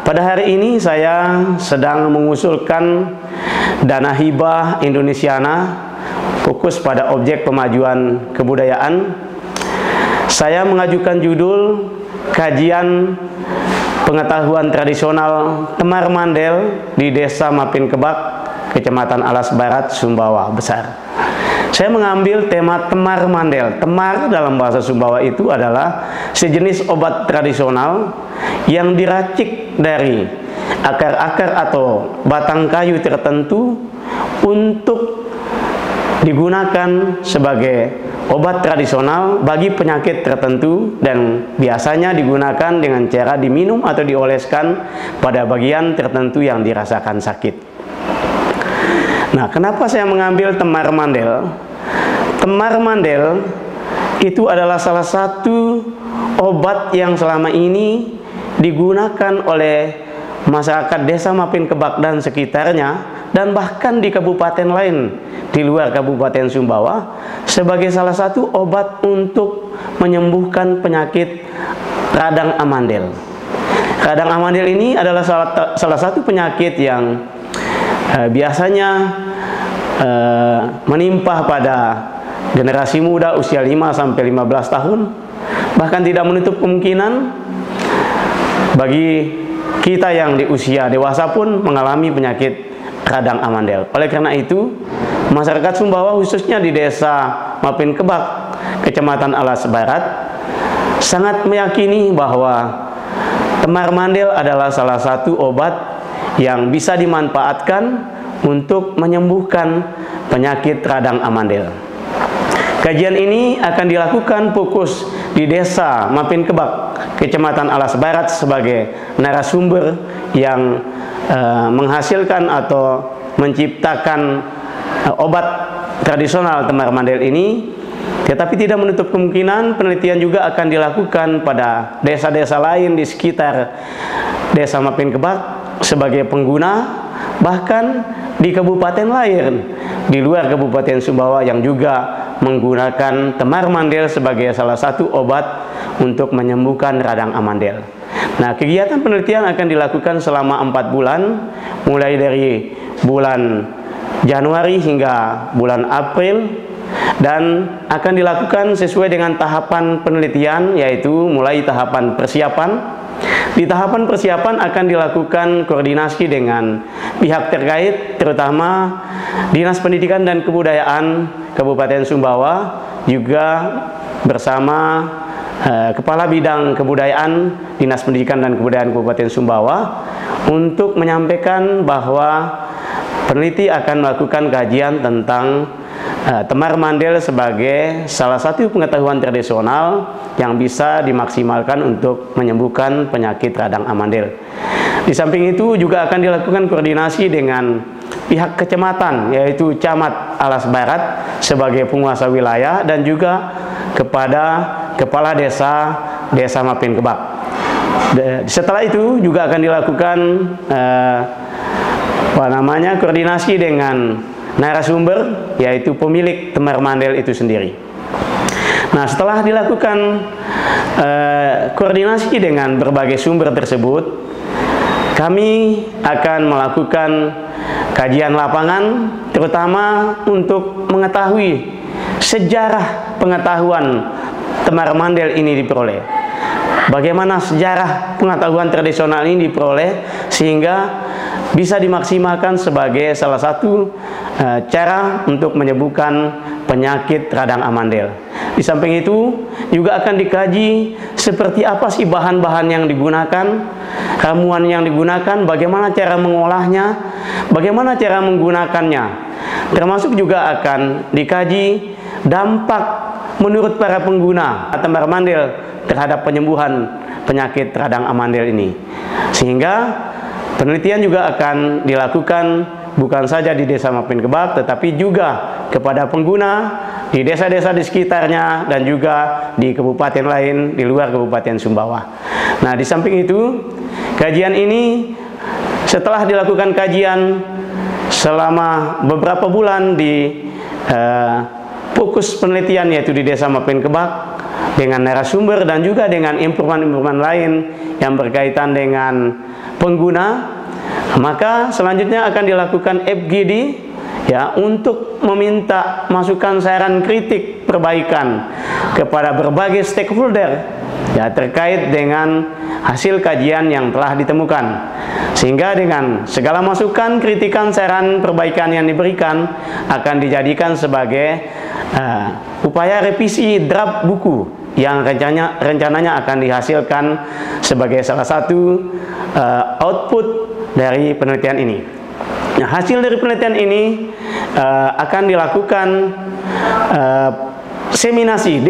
Pada hari ini saya sedang mengusulkan dana hibah Indonesiana fokus pada objek pemajuan kebudayaan. Saya mengajukan judul kajian pengetahuan tradisional Temar Mandel di Desa Mapin Kebak, Kecamatan Alas Barat, Sumbawa Besar. Saya mengambil tema Temar Mandel. Temar dalam bahasa Sumbawa itu adalah sejenis obat tradisional yang diracik dari akar-akar atau batang kayu tertentu untuk digunakan sebagai obat tradisional bagi penyakit tertentu, dan biasanya digunakan dengan cara diminum atau dioleskan pada bagian tertentu yang dirasakan sakit. Nah, kenapa saya mengambil Temar Mandel? Temar Mandel itu adalah salah satu obat yang selama ini digunakan oleh masyarakat Desa Mapin Kebak dan sekitarnya, dan bahkan di kabupaten lain di luar Kabupaten Sumbawa, sebagai salah satu obat untuk menyembuhkan penyakit radang amandel. Radang amandel ini adalah salah satu penyakit yang biasanya menimpa pada generasi muda usia 5-15 tahun, bahkan tidak menutup kemungkinan bagi kita yang di usia dewasa pun mengalami penyakit radang amandel. Oleh karena itu, masyarakat Sumbawa khususnya di Desa Mapin Kebak, Kecamatan Alas Barat, sangat meyakini bahwa Temar Mandel adalah salah satu obat yang bisa dimanfaatkan untuk menyembuhkan penyakit radang amandel. Kajian ini akan dilakukan fokus di Desa Mapin Kebak, Kecamatan Alas Barat, sebagai narasumber yang menghasilkan atau menciptakan obat tradisional Temar Mandel ini. Tetapi tidak menutup kemungkinan penelitian juga akan dilakukan pada desa-desa lain di sekitar Desa Mapin Kebak sebagai pengguna, bahkan di kabupaten lain di luar Kabupaten Sumbawa yang juga menggunakan Temar Mandel sebagai salah satu obat untuk menyembuhkan radang amandel. Nah, kegiatan penelitian akan dilakukan selama 4 bulan, mulai dari bulan Januari hingga bulan April, dan akan dilakukan sesuai dengan tahapan penelitian, yaitu mulai tahapan persiapan. Di tahapan persiapan akan dilakukan koordinasi dengan pihak terkait, terutama Dinas Pendidikan dan Kebudayaan Kabupaten Sumbawa, juga bersama Kepala Bidang Kebudayaan Dinas Pendidikan dan Kebudayaan Kabupaten Sumbawa, untuk menyampaikan bahwa peneliti akan melakukan kajian tentang Temar Mandel sebagai salah satu pengetahuan tradisional yang bisa dimaksimalkan untuk menyembuhkan penyakit radang amandel. Di samping itu juga akan dilakukan koordinasi dengan pihak kecamatan, yaitu Camat Alas Barat sebagai penguasa wilayah, dan juga kepada Kepala Desa Mapin Kebak. Setelah itu juga akan dilakukan koordinasi dengan narasumber, yaitu pemilik Temar Mandel itu sendiri. Nah, setelah dilakukan koordinasi dengan berbagai sumber tersebut, kami akan melakukan kajian lapangan, terutama untuk mengetahui sejarah pengetahuan Temar Mandel ini diperoleh. Bagaimana sejarah pengetahuan tradisional ini diperoleh sehingga bisa dimaksimalkan sebagai salah satu cara untuk menyembuhkan penyakit radang amandel. Di samping itu juga akan dikaji seperti apa sih bahan-bahan yang digunakan, ramuan yang digunakan, bagaimana cara mengolahnya, bagaimana cara menggunakannya. Termasuk juga akan dikaji dampak menurut para pengguna Temar Mandel terhadap penyembuhan penyakit radang amandel ini. Sehingga penelitian juga akan dilakukan bukan saja di Desa Mapin Kebak, tetapi juga kepada pengguna di desa-desa di sekitarnya, dan juga di kabupaten lain di luar Kabupaten Sumbawa. Nah, di samping itu, kajian ini setelah dilakukan kajian selama beberapa bulan di fokus penelitian, yaitu di Desa Mapin Kebak, dengan narasumber dan juga dengan informan-informan lain yang berkaitan dengan pengguna, maka selanjutnya akan dilakukan FGD ya, untuk meminta masukan, saran, kritik, perbaikan kepada berbagai stakeholder ya, terkait dengan hasil kajian yang telah ditemukan. Sehingga dengan segala masukan, kritikan, saran, perbaikan yang diberikan akan dijadikan sebagai upaya revisi draft buku yang rencananya akan dihasilkan sebagai salah satu output dari penelitian ini. Nah, hasil dari penelitian ini akan dilakukan diseminasi.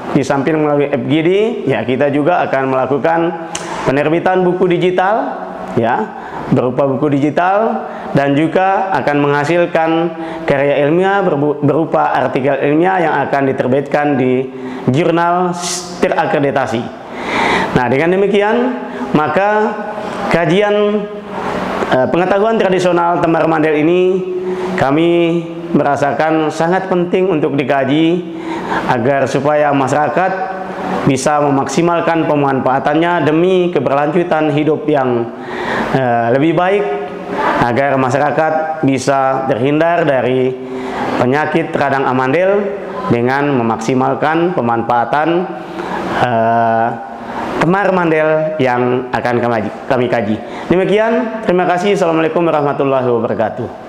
Di samping melalui FGD, ya kita juga akan melakukan penerbitan buku digital, ya, berupa buku digital, dan juga akan menghasilkan karya ilmiah berupa artikel ilmiah yang akan diterbitkan di jurnal terakreditasi. Nah, dengan demikian maka kajian pengetahuan tradisional Tembara Mandel ini kami merasakan sangat penting untuk dikaji agar supaya masyarakat bisa memaksimalkan pemanfaatannya demi keberlanjutan hidup yang lebih baik, agar masyarakat bisa terhindar dari penyakit radang amandel dengan memaksimalkan pemanfaatan Tembara Mandel yang akan kami kaji. Demikian, terima kasih. Assalamualaikum warahmatullahi wabarakatuh.